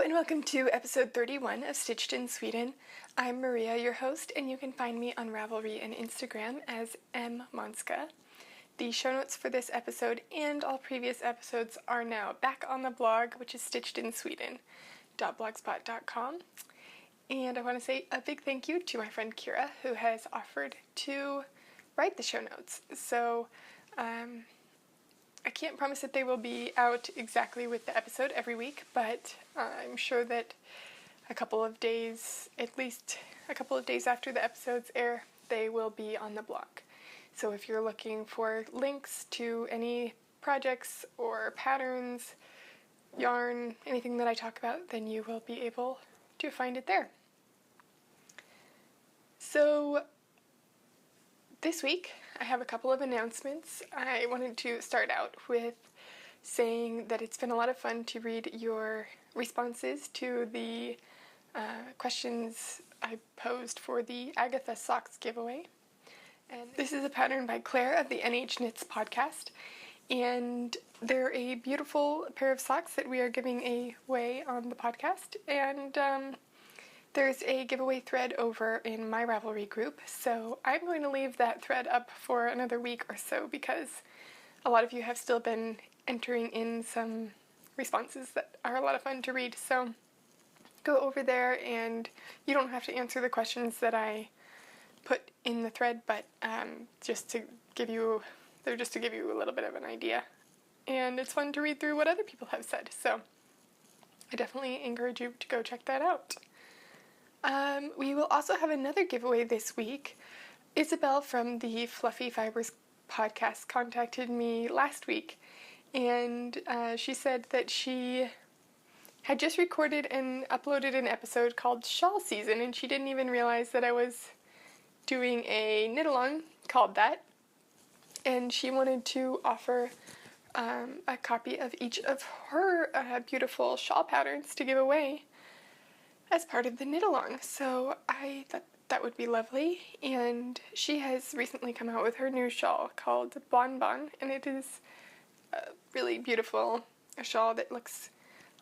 and welcome to episode 31 of Stitched in Sweden. I'm Maria, your host, and you can find me on Ravelry and Instagram as mmonska. The show notes for this episode and all previous episodes are now back on the blog, which is stitchedinsweden.blogspot.com. And I want to say a big thank you to my friend Kira, who has offered to write the show notes. So, I can't promise that they will be out exactly with the episode every week, but I'm sure that at least a couple of days after the episodes air, they will be on the blog. So if you're looking for links to any projects or patterns, yarn, anything that I talk about, then you will be able to find it there. So this week, I have a couple of announcements. I wanted to start out with saying that it's been a lot of fun to read your responses to the questions I posed for the Agatha Socks giveaway. And this is a pattern by Claire of the NH Knits podcast, and they're a beautiful pair of socks that we are giving away on the podcast, and there's a giveaway thread over in my Ravelry group, so I'm going to leave that thread up for another week or so because a lot of you have still been entering in some responses that are a lot of fun to read, so go over there, and you don't have to answer the questions that I put in the thread, but just to give you a little bit of an idea, and it's fun to read through what other people have said, so I definitely encourage you to go check that out. We will also have another giveaway this week. Isabel from the Fluffy Fibers podcast contacted me last week, and she said that she had just recorded and uploaded an episode called Shawl Season, and she didn't even realize that I was doing a knit-along called that, and she wanted to offer a copy of each of her beautiful shawl patterns to give away as part of the knit-along, so I thought that would be lovely, and she has recently come out with her new shawl called Bon Bon, and it is really beautiful, a shawl that looks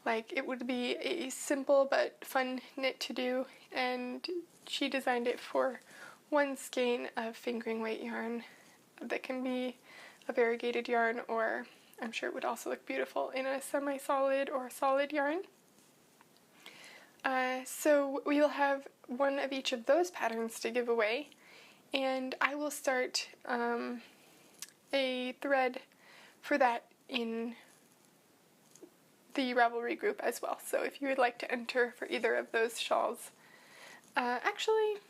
like it would be a simple but fun knit to do, and she designed it for one skein of fingering weight yarn that can be a variegated yarn, or I'm sure it would also look beautiful in a semi-solid or solid yarn. So we will have one of each of those patterns to give away, and I will start a thread for that in the Ravelry group as well. So if you would like to enter for either of those shawls, actually,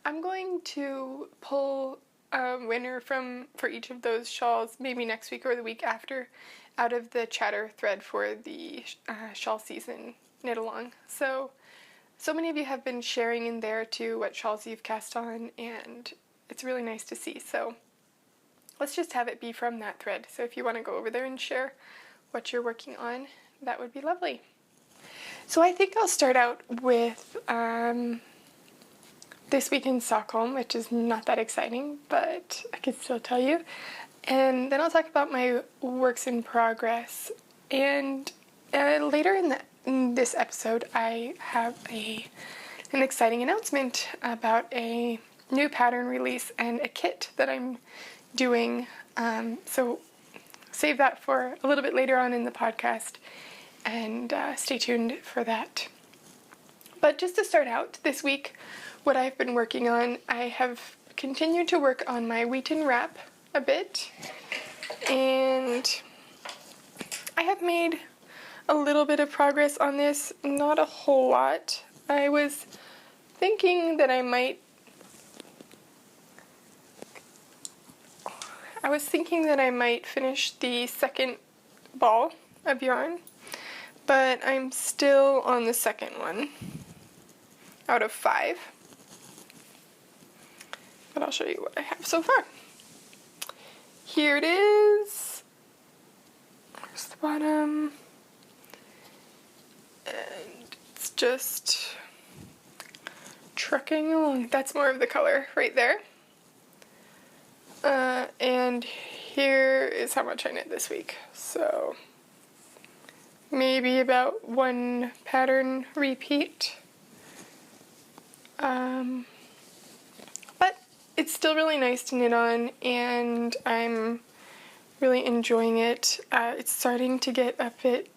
I'm going to pull a winner for each of those shawls maybe next week or the week after out of the chatter thread for the shawl season knit along. So many of you have been sharing in there too what shawls you've cast on, and it's really nice to see. So let's just have it be from that thread. So if you want to go over there and share what you're working on, that would be lovely. So I think I'll start out with this week in Stockholm, which is not that exciting, but I can still tell you. And then I'll talk about my works in progress. And later in this episode, I have an exciting announcement about a new pattern release and a kit that I'm doing. So save that for a little bit later on in the podcast, and stay tuned for that. But just to start out this week, what I've been working on, I have continued to work on my wheaten wrap a bit, and I have made a little bit of progress on this, not a whole lot. I was thinking that I might finish the second ball of yarn, but I'm still on the second one out of 5. But I'll show you what I have so far. Here it is. There's the bottom. And it's just trucking along. That's more of the color right there. And here is how much I knit this week. So maybe about one pattern repeat. But it's still really nice to knit on, and I'm really enjoying it. It's starting to get a bit...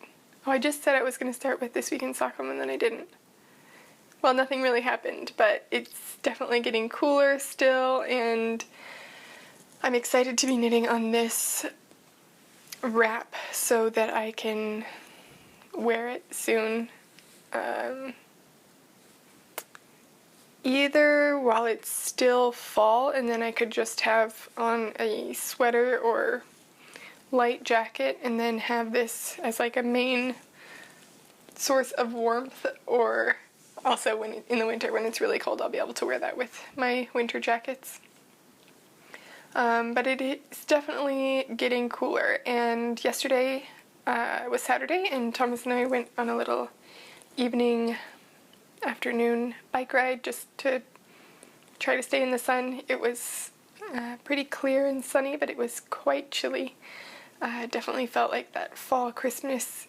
Oh, I just said I was going to start with This Week in Stockholm, and then I didn't. Well, nothing really happened, but it's definitely getting cooler still, and I'm excited to be knitting on this wrap so that I can wear it soon. Either while it's still fall, and then I could just have on a sweater or light jacket and then have this as like a main source of warmth, or also when in the winter when it's really cold I'll be able to wear that with my winter jackets. But it is definitely getting cooler, and yesterday was Saturday, and Thomas and I went on a little afternoon bike ride just to try to stay in the sun. It was pretty clear and sunny, but it was quite chilly. Definitely felt like that fall crispness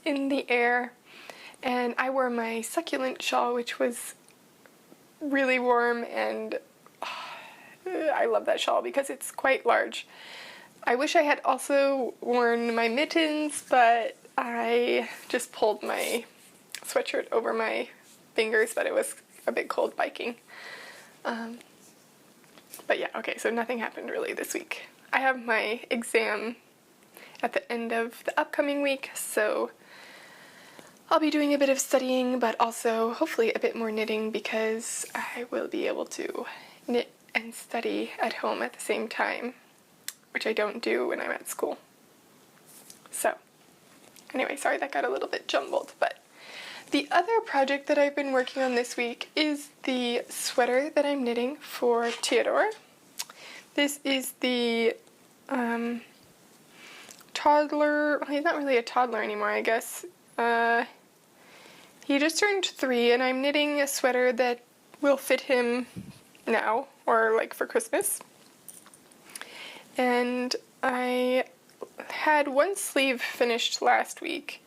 in the air. And I wore my succulent shawl, which was really warm, and I love that shawl because it's quite large. I wish I had also worn my mittens, but I just pulled my sweatshirt over my fingers, but it was a bit cold biking. But yeah, okay, so nothing happened really this week. I have my exam at the end of the upcoming week, so I'll be doing a bit of studying, but also hopefully a bit more knitting, because I will be able to knit and study at home at the same time, which I don't do when I'm at school. So anyway, sorry that got a little bit jumbled, but the other project that I've been working on this week is the sweater that I'm knitting for Theodore. This is the toddler, well, he's not really a toddler anymore, I guess. He just turned 3, and I'm knitting a sweater that will fit him now, or like for Christmas. And I had one sleeve finished last week,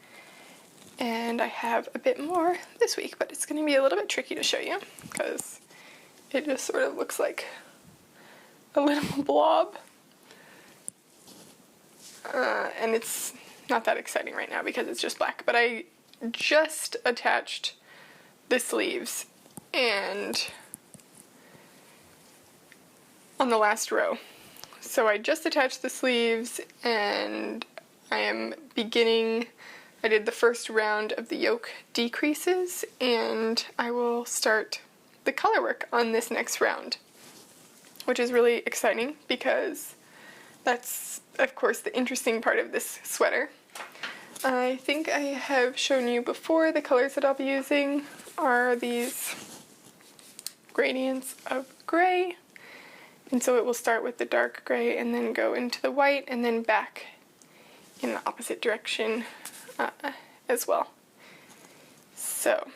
and I have a bit more this week, but it's going to be a little bit tricky to show you because it just sort of looks like a little blob. And it's not that exciting right now because it's just black, but I just attached the sleeves and on the last row. So I just attached the sleeves, and I am beginning... I did the first round of the yoke decreases, and I will start the color work on this next round, which is really exciting because that's, of course, the interesting part of this sweater. I think I have shown you before the colors that I'll be using are these gradients of gray, and so it will start with the dark gray and then go into the white and then back in the opposite direction as well. So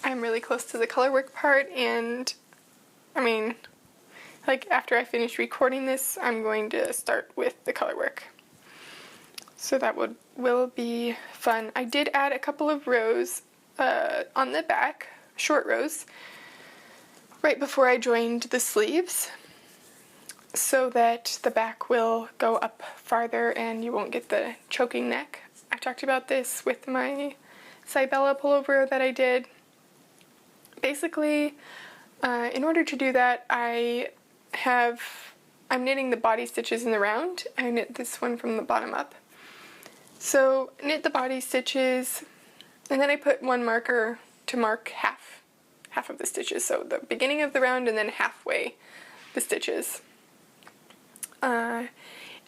I'm really close to the color work part, and I mean, like after I finish recording this, I'm going to start with the color work. So that will be fun. I did add a couple of rows on the back, short rows, right before I joined the sleeves, so that the back will go up farther and you won't get the choking neck. I talked about this with my Cybella pullover that I did. Basically, in order to do that, I'm knitting the body stitches in the round. I knit this one from the bottom up. So knit the body stitches, and then I put one marker to mark half of the stitches. So the beginning of the round and then halfway the stitches. And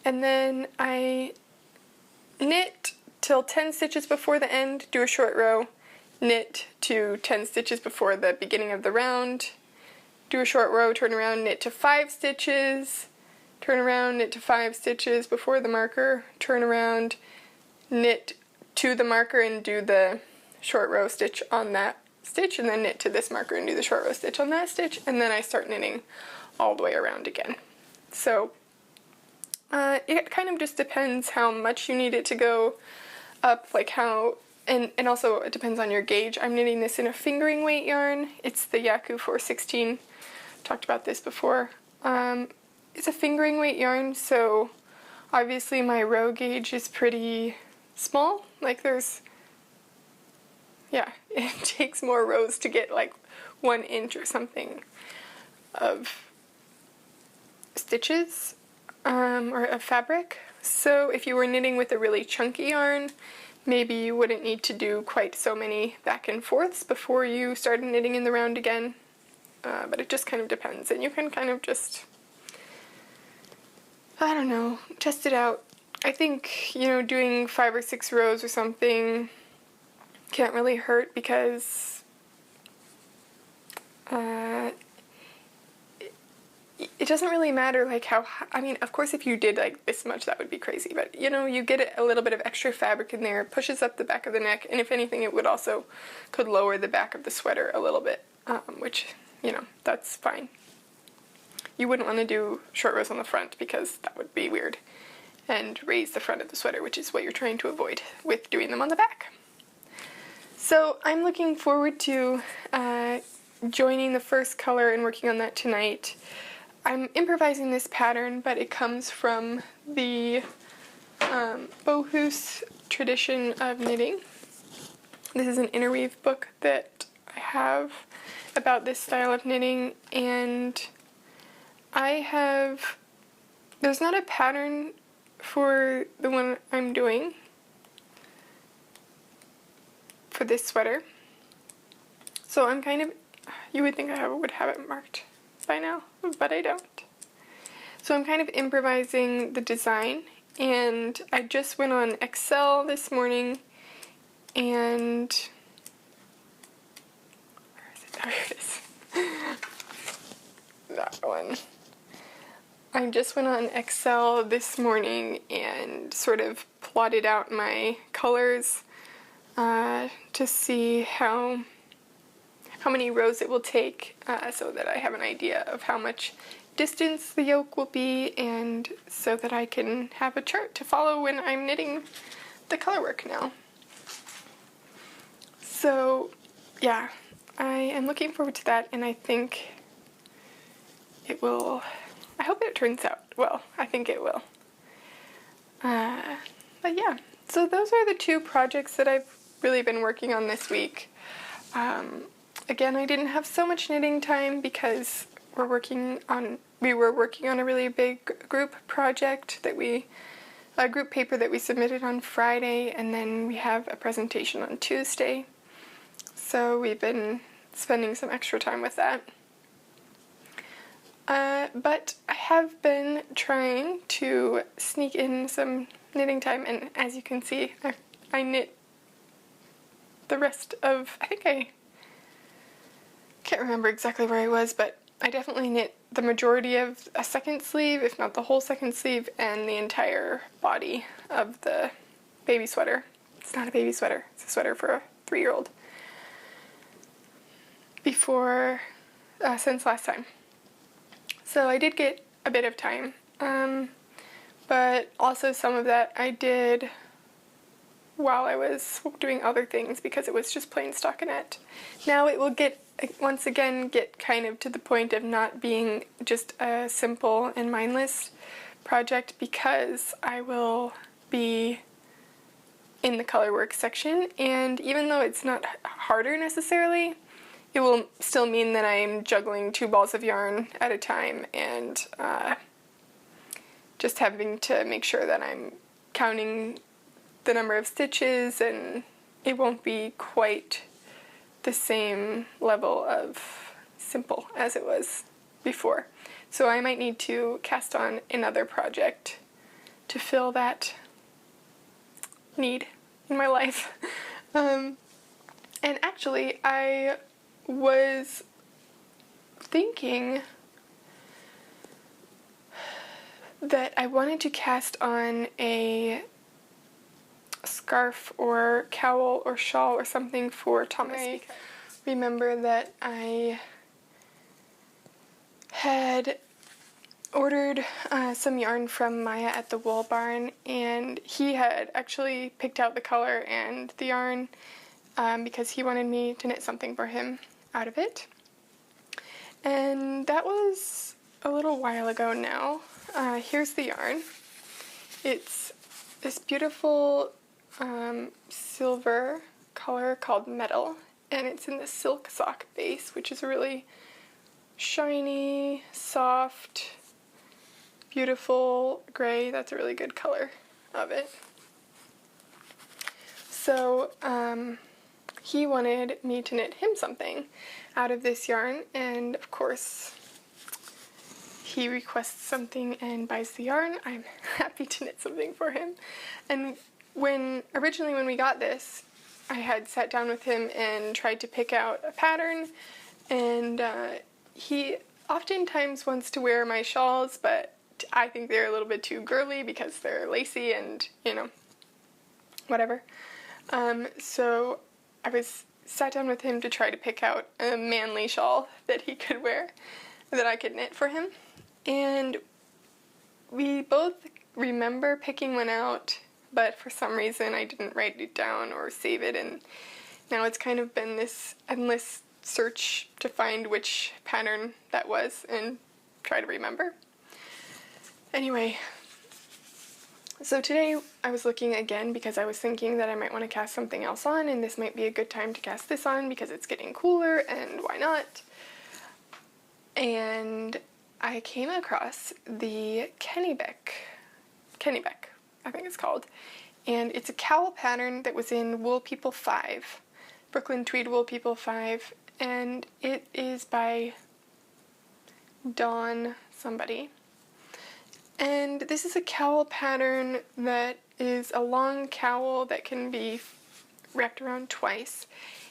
then I knit till 10 stitches before the end, do a short row, knit to 10 stitches before the beginning of the round, do a short row, turn around, knit to 5 stitches, turn around, knit to 5 stitches before the marker, turn around, knit to the marker and do the short row stitch on that stitch, and then knit to this marker and do the short row stitch on that stitch, and then I start knitting all the way around again. So it kind of just depends how much you need it to go. up like how, and also it depends on your gauge. I'm knitting this in a fingering weight yarn. It's the Yaku 416. Talked about this before. It's a fingering weight yarn, so obviously my row gauge is pretty small. Like yeah, it takes more rows to get like 1 inch or something of stitches or of fabric. So if you were knitting with a really chunky yarn, maybe you wouldn't need to do quite so many back and forths before you started knitting in the round again. But it just kind of depends, and you can kind of just, I don't know, test it out. I think, you know, doing 5 or 6 rows or something can't really hurt, because it doesn't really matter like how, I mean, of course if you did like this much that would be crazy, but you know, you get a little bit of extra fabric in there, it pushes up the back of the neck, and if anything it would also could lower the back of the sweater a little bit, which, you know, that's fine. You wouldn't want to do short rows on the front because that would be weird, and raise the front of the sweater, which is what you're trying to avoid with doing them on the back. So I'm looking forward to joining the first color and working on that tonight. I'm improvising this pattern, but it comes from the Bohus tradition of knitting. This is an interweave book that I have about this style of knitting, and there's not a pattern for the one I'm doing for this sweater. So I'm kind of, you would think I would have it marked by now, but I don't. So I'm kind of improvising the design, and I just went on Excel this morning, and where is it? Oh, here it is. That one. I just went on Excel this morning and sort of plotted out my colors to see how many rows it will take, so that I have an idea of how much distance the yoke will be, and so that I can have a chart to follow when I'm knitting the color work now. So yeah, I am looking forward to that, and I think it will, I hope it turns out well. I think it will. But yeah, so those are the 2 projects that I've really been working on this week. Again, I didn't have so much knitting time because we were working on a really big group project a group paper that we submitted on Friday, and then we have a presentation on Tuesday. So we've been spending some extra time with that. But I have been trying to sneak in some knitting time, and as you can see, I knit the rest of, I can't remember exactly where I was, but I definitely knit the majority of a second sleeve, if not the whole second sleeve, and the entire body of the baby sweater. It's not a baby sweater, it's a sweater for a 3-year-old. Since last time. So I did get a bit of time, but also some of that I did while I was doing other things because it was just plain stockinette. Now it will once again get kind of to the point of not being just a simple and mindless project, because I will be in the color work section, and even though it's not harder necessarily, it will still mean that I'm juggling 2 balls of yarn at a time, and just having to make sure that I'm counting the number of stitches, and it won't be quite the same level of simple as it was before. So I might need to cast on another project to fill that need in my life. And actually, I was thinking that I wanted to cast on a scarf or cowl or shawl or something for Thomas. I remember that I had ordered some yarn from Maya at the Wool Barn, and he had actually picked out the color and the yarn because he wanted me to knit something for him out of it. And that was a little while ago now. Here's the yarn. It's this beautiful silver color called Metal, and it's in the silk sock base, which is a really shiny, soft, beautiful gray. That's a really good color of it. So he wanted me to knit him something out of this yarn, and of course he requests something and buys the yarn. I'm happy to knit something for him. And originally when we got this, I had sat down with him and tried to pick out a pattern, and he oftentimes wants to wear my shawls, but I think they're a little bit too girly because they're lacy and, whatever. So I sat down with him to try to pick out a manly shawl that he could wear, that I could knit for him. And we both remember picking one out, but for some reason I didn't write it down or save it, and now it's kind of been this endless search to find which pattern that was and try to remember. Anyway, so today I was looking again because I was thinking that I might want to cast something else on, and this might be a good time to cast this on because it's getting cooler, and why not? And I came across the Kennebec, I think it's called, and it's a cowl pattern that was in Wool People 5, Brooklyn Tweed Wool People 5, and it is by Dawn somebody. And this is a cowl pattern that is a long cowl that can be wrapped around twice,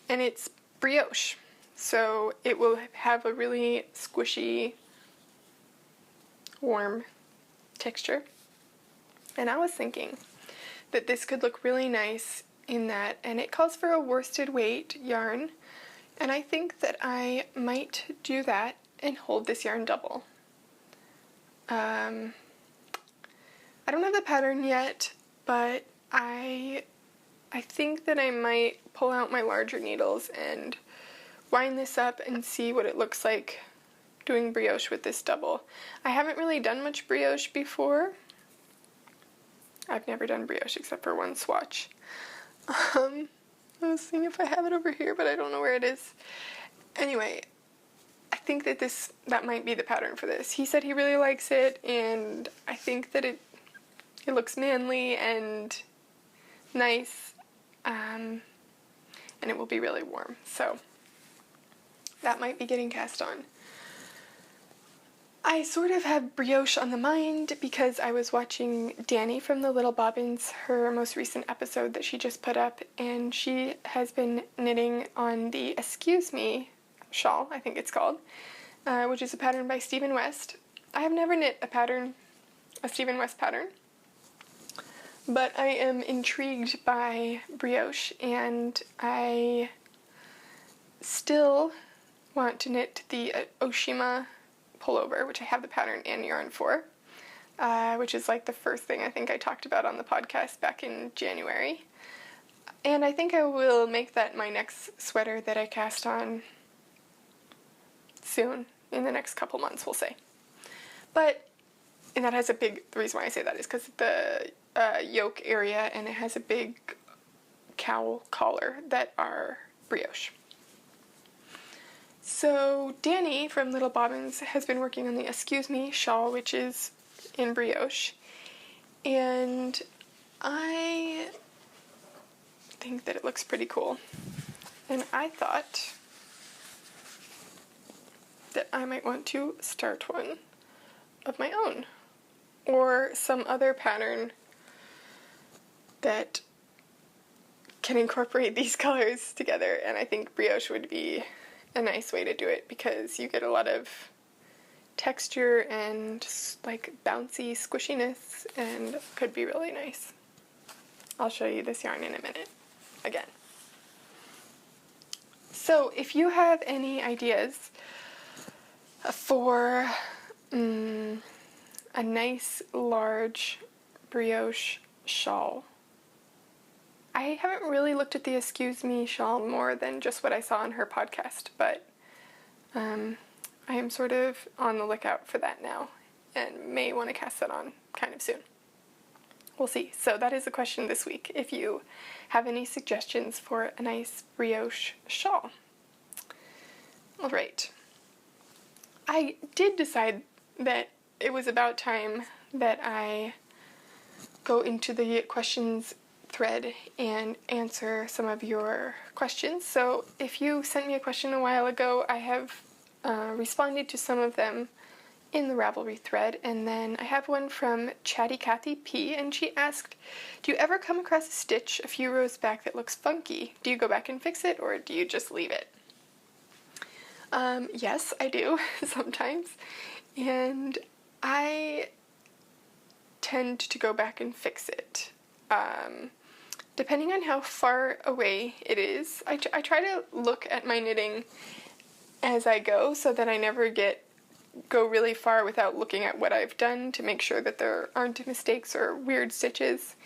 and it's brioche, so it will have a really squishy, warm texture. And I was thinking that this could look really nice in that, and it calls for a worsted weight yarn, and I think that I might do that and hold this yarn double. I don't have the pattern yet, but I think that I might pull out my larger needles and wind this up and see what it looks like doing brioche with this double. I haven't really done much brioche before. I've never done brioche except for one swatch. I was seeing if I have it over here, but I don't know where it is. Anyway, I think that that might be the pattern for this. He said he really likes it, and I think that it looks manly and nice, and it will be really warm. So that might be getting cast on. I sort of have brioche on the mind because I was watching Danny from the Little Bobbins, her most recent episode that she just put up, and she has been knitting on the Excuse Me shawl, I think it's called, which is a pattern by Stephen West. I have never knit a Stephen West pattern, but I am intrigued by brioche, and I still want to knit the Oshima pullover, which I have the pattern and yarn for, which is like the first thing I think I talked about on the podcast back in January. And I think I will make that my next sweater that I cast on soon, in the next couple months, we'll say. And that has the reason why I say that is because the yoke area, and it has a big cowl collar that are brioche. So Danny from Little Bobbins has been working on the Excuse Me shawl, which is in brioche, and I think that it looks pretty cool. And I thought that I might want to start one of my own, or some other pattern that can incorporate these colors together, and I think brioche would be a nice way to do it because you get a lot of texture and like bouncy squishiness, and could be really nice. I'll show you this yarn in a minute again. So if you have any ideas for a nice large brioche shawl. I haven't really looked at the Excuse Me shawl more than just what I saw on her podcast, but I am sort of on the lookout for that now and may want to cast that on kind of soon. We'll see. So that is the question this week, if you have any suggestions for a nice brioche shawl. All right. I did decide that it was about time that I go into the questions thread and answer some of your questions. So if you sent me a question a while ago, I have responded to some of them in the Ravelry thread, and then I have one from Chatty Cathy P, and she asked, do you ever come across a stitch a few rows back that looks funky? Do you go back and fix it, or do you just leave it? Yes, I do, sometimes, and I tend to go back and fix it. Depending on how far away it is, I try to look at my knitting as I go so that I never go really far without looking at what I've done to make sure that there aren't mistakes or weird stitches.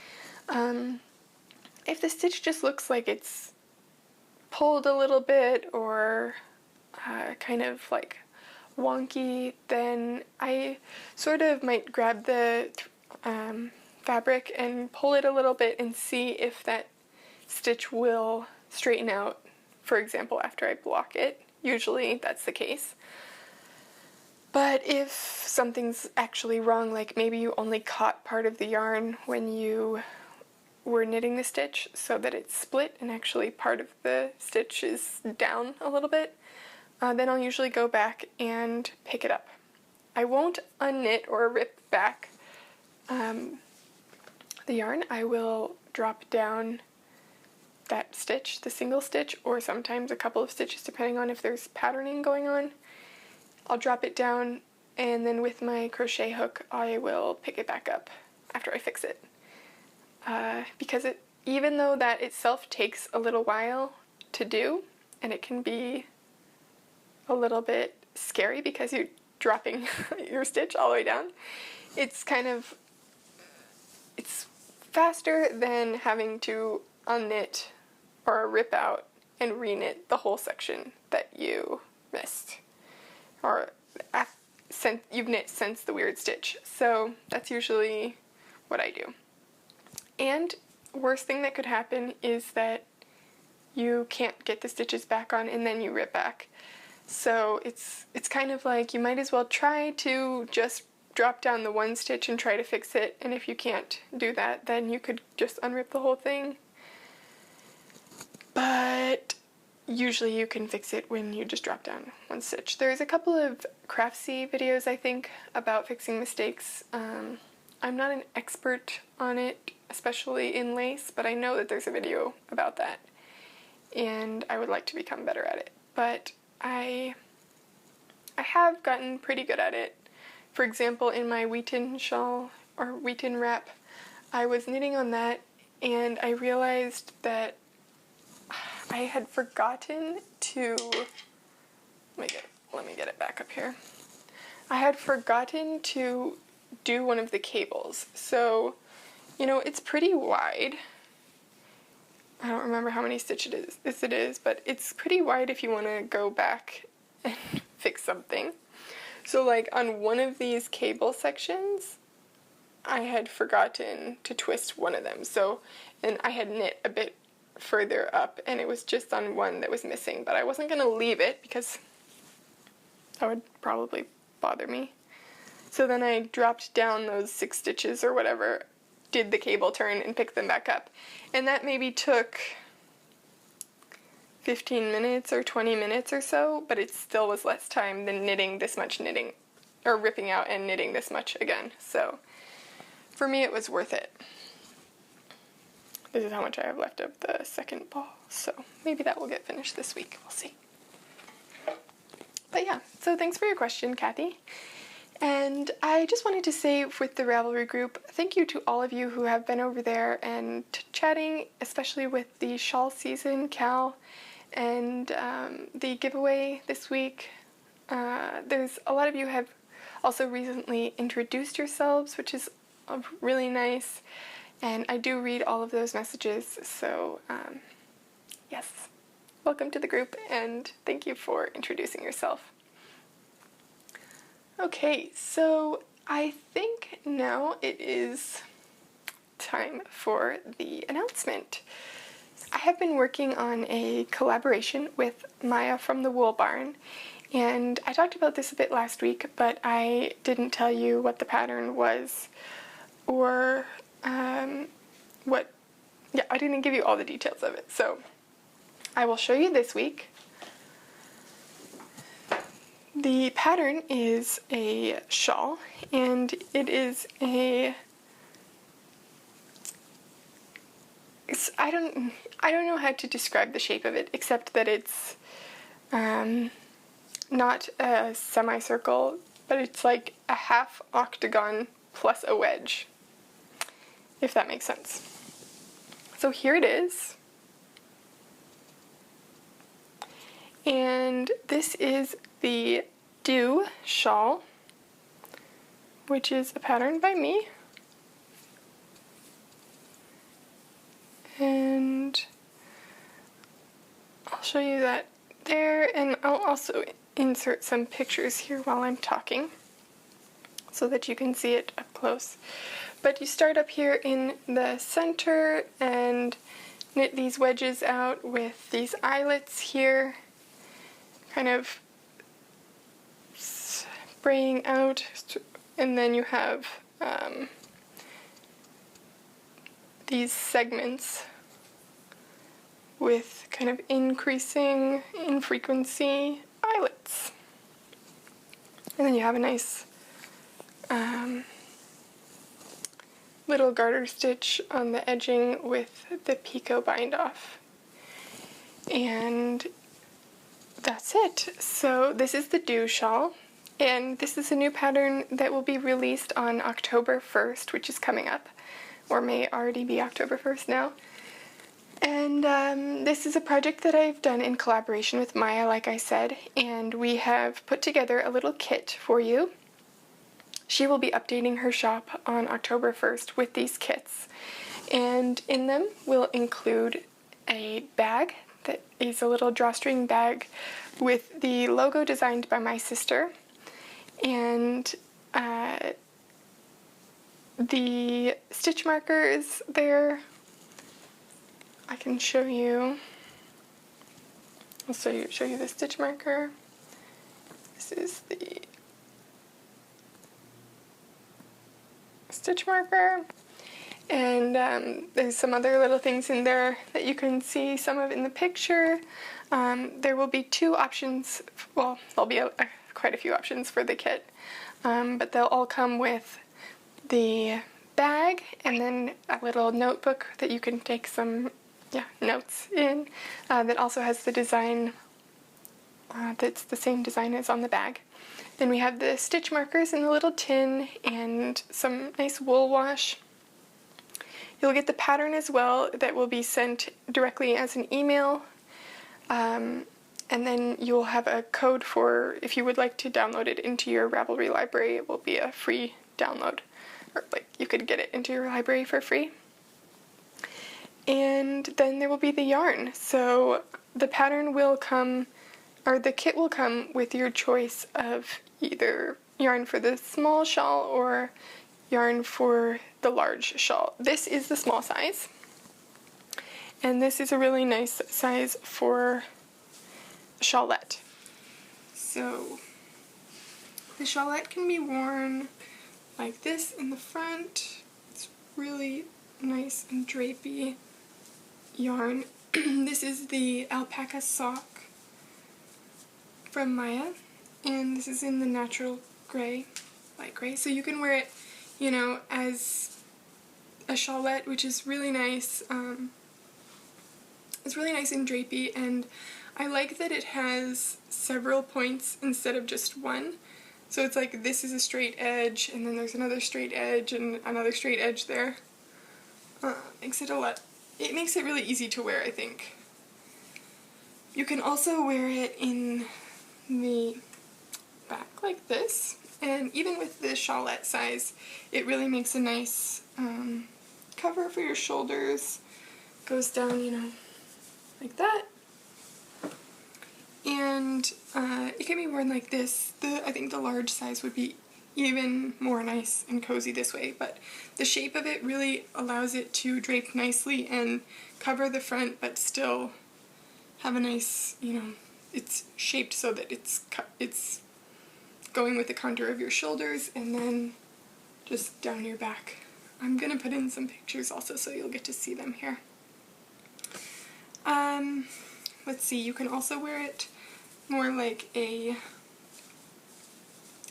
If the stitch just looks like it's pulled a little bit or kind of like wonky, then I sort of might grab the fabric and pull it a little bit and see if that stitch will straighten out, for example, after I block it. Usually that's the case. But if something's actually wrong, like maybe you only caught part of the yarn when you were knitting the stitch so that it's split and actually part of the stitch is down a little bit, then I'll usually go back and pick it up. I won't unknit or rip back the yarn. I will drop down that stitch, the single stitch, or sometimes a couple of stitches depending on if there's patterning going on. I'll drop it down, and then with my crochet hook I will pick it back up after I fix it. Because even though that itself takes a little while to do, and it can be a little bit scary because you're dropping your stitch all the way down, it's faster than having to unknit or rip out and reknit the whole section that you missed or you've knit since the weird stitch. So that's usually what I do. And worst thing that could happen is that you can't get the stitches back on and then you rip back. So it's kind of like you might as well try to just drop down the one stitch and try to fix it, and if you can't do that, then you could just unrip the whole thing. But usually you can fix it when you just drop down one stitch. There's a couple of Craftsy videos, I think, about fixing mistakes. I'm not an expert on it, especially in lace, but I know that there's a video about that, and I would like to become better at it. But I have gotten pretty good at it. For example, in my wheaten shawl, or wheaten wrap, I was knitting on that, and I realized that I had forgotten to, let me get it back up here. I had forgotten to do one of the cables. So, it's pretty wide. I don't remember how many stitches it is, but it's pretty wide if you want to go back and fix something. So like on one of these cable sections, I had forgotten to twist one of them. So, and I had knit a bit further up, and it was just on one that was missing, but I wasn't going to leave it because that would probably bother me. So then I dropped down those 6 stitches or whatever, did the cable turn, and picked them back up. And that maybe took 15 minutes or 20 minutes or so, but it still was less time than knitting this much knitting, or ripping out and knitting this much again. So for me it was worth it. This is how much I have left of the second ball, so maybe that will get finished this week. We'll see. But yeah, so thanks for your question, Kathy. And I just wanted to say with the Ravelry group, thank you to all of you who have been over there and chatting, especially with the shawl season, Cal, and the giveaway this week. There's a lot of you have also recently introduced yourselves, which is really nice. And I do read all of those messages, so yes, welcome to the group and thank you for introducing yourself. Okay, so I think now it is time for the announcement. I have been working on a collaboration with Maya from the Wool Barn, and I talked about this a bit last week, but I didn't tell you what the pattern was or I didn't give you all the details of it, so I will show you this week. The pattern is a shawl, and it is I don't know how to describe the shape of it, except that it's not a semicircle, but it's like a half octagon plus a wedge, if that makes sense. So here it is. And this is the Dew shawl, which is a pattern by me. And I'll show you that there, and I'll also insert some pictures here while I'm talking so that you can see it up close. But you start up here in the center and knit these wedges out with these eyelets here, kind of spraying out, and then you have these segments with kind of increasing in frequency eyelets. And then you have a nice little garter stitch on the edging with the picot bind off. And that's it. So this is the Dew shawl, and this is a new pattern that will be released on October 1st, which is coming up, or may already be October 1st now. And this is a project that I've done in collaboration with Maya, like I said, and we have put together a little kit for you. She will be updating her shop on October 1st with these kits, and in them will include a bag that is a little drawstring bag with the logo designed by my sister, and the stitch markers there. I can show you. I'll show you the stitch marker. This is the stitch marker, and there's some other little things in there that you can see some of in the picture. There will be two options, well, there'll be quite a few options for the kit, but they'll all come with the bag and then a little notebook that you can take some notes in, that also has the design that's the same design as on the bag. Then we have the stitch markers in the little tin and some nice wool wash. You'll get the pattern as well that will be sent directly as an email, and then you'll have a code for if you would like to download it into your Ravelry library. It will be a free download, or like you could get it into your library for free. And then there will be the yarn. So the pattern will come, or the kit will come with your choice of either yarn for the small shawl or yarn for the large shawl. This is the small size, and this is a really nice size for a shawlette. So the shawlette can be worn like this in the front. It's really nice and drapey yarn. This is the alpaca sock from Maya, and this is in the natural gray, light gray, so you can wear it, you know, as a shawlette, which is really nice. It's really nice and drapey, and I like that it has several points instead of just one. So it's like this is a straight edge, and then there's another straight edge, and another straight edge there. It makes it really easy to wear, I think. You can also wear it in the back like this, And even with the shawlette size, it really makes a nice cover for your shoulders. Goes down, you know, like that. And it can be worn like this. I think the large size would be even more nice and cozy this way, but the shape of it really allows it to drape nicely and cover the front, but still have a nice, you know, it's shaped so that it's going with the contour of your shoulders and then just down your back. I'm gonna put in some pictures also so you'll get to see them here. Let's see, you can also wear it more like a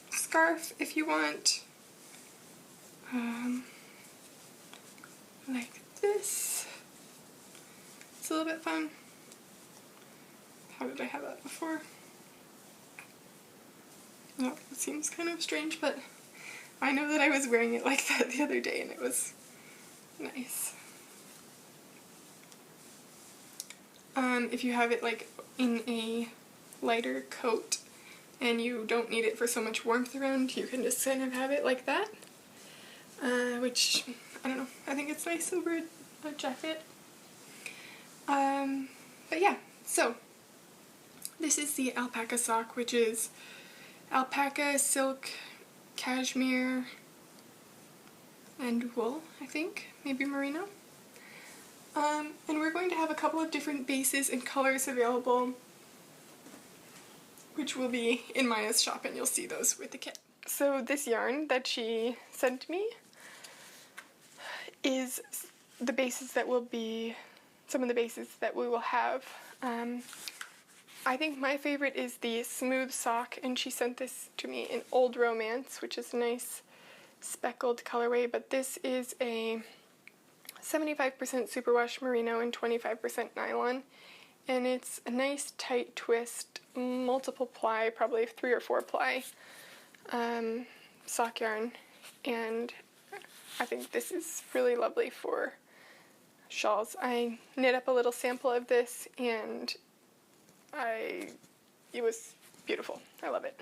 scarf if you want. Like this. It's a little bit fun. How did I have that before? Oh, it seems kind of strange, but I know that I was wearing it like that the other day and it was nice. If you have it like in a lighter coat and you don't need it for so much warmth around, you can just kind of have it like that, which, I don't know, I think it's nice over a jacket. But yeah, so this is the alpaca sock, which is alpaca, silk, cashmere, and wool, I think, maybe merino. And we're going to have a couple of different bases and colors available, which will be in Maya's shop, and you'll see those with the kit. So this yarn that she sent me is the bases that will be, some of the bases that we will have. I think my favorite is the smooth sock, and she sent this to me in Old Romance, which is a nice speckled colorway, but this is a 75% superwash merino and 25% nylon, and it's a nice tight twist, multiple ply, probably 3 or 4 ply sock yarn, and I think this is really lovely for shawls. I knit up a little sample of this and it was beautiful. I love it.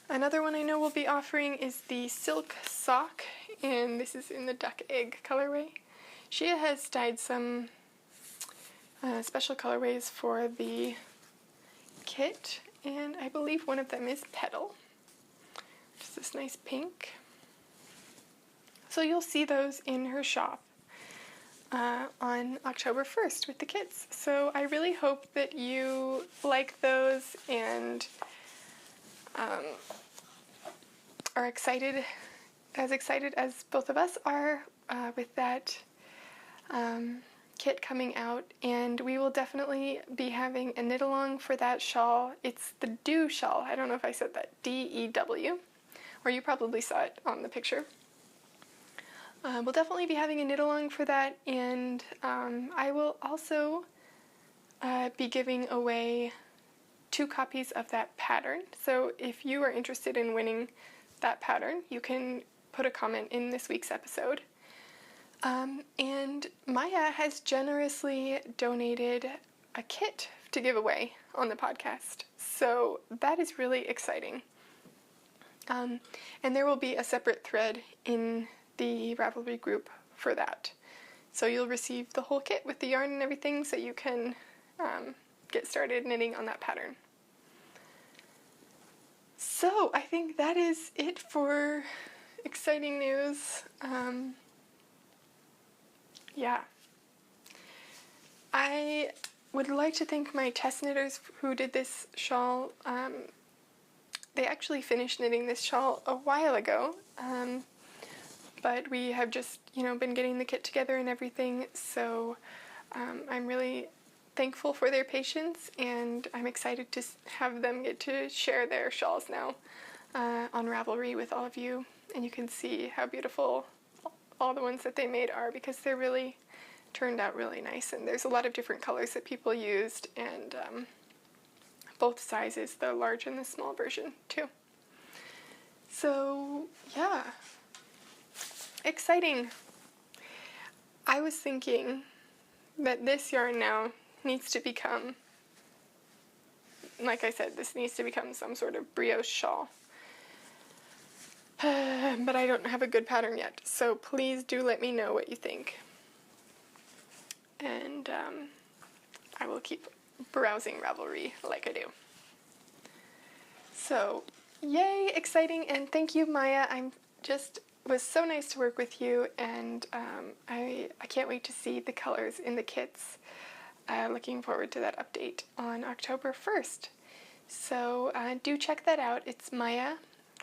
Another one I know we'll be offering is the silk sock, and this is in the duck egg colorway. She has dyed some special colorways for the kit, and I believe one of them is petal. Just this nice pink. So you'll see those in her shop on October 1st with the kits. So I really hope that you like those and are excited as both of us are with that kit coming out, and we will definitely be having a knit along for that shawl. It's the Dew shawl. I don't know if I said that, D-E-W, or you probably saw it on the picture. We'll definitely be having a knit along for that, and I will also be giving away 2 copies of that pattern. So if you are interested in winning that pattern, you can put a comment in this week's episode. And Maya has generously donated a kit to give away on the podcast, so that is really exciting. And there will be a separate thread in the Ravelry group for that. So you'll receive the whole kit with the yarn and everything so you can get started knitting on that pattern. So I think that is it for exciting news. Yeah. I would like to thank my test knitters who did this shawl. They actually finished knitting this shawl a while ago, but we have just, been getting the kit together and everything, so I'm really thankful for their patience, and I'm excited to have them get to share their shawls now on Ravelry with all of you, and you can see how beautiful all the ones that they made are, because they're really turned out really nice, and there's a lot of different colors that people used, and both sizes, the large and the small version too. So yeah, exciting. I was thinking that this yarn now needs to become, like I said, this needs to become some sort of brioche shawl. but I don't have a good pattern yet, so please do let me know what you think. And I will keep browsing Ravelry like I do. So, yay, exciting, and thank you, Maya. Was so nice to work with you, and I can't wait to see the colors in the kits. Looking forward to that update on October 1st. So do check that out. It's Maya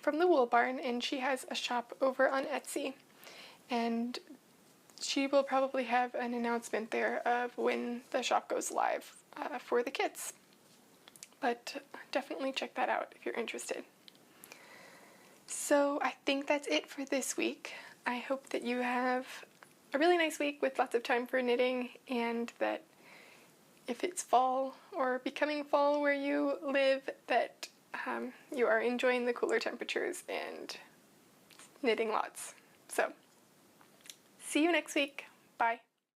from the Wool Barn, and she has a shop over on Etsy, and she will probably have an announcement there of when the shop goes live for the kits. But definitely check that out if you're interested. So I think that's it for this week. I hope that you have a really nice week with lots of time for knitting, and that if it's fall or becoming fall where you live, that you are enjoying the cooler temperatures and knitting lots. So, see you next week. Bye.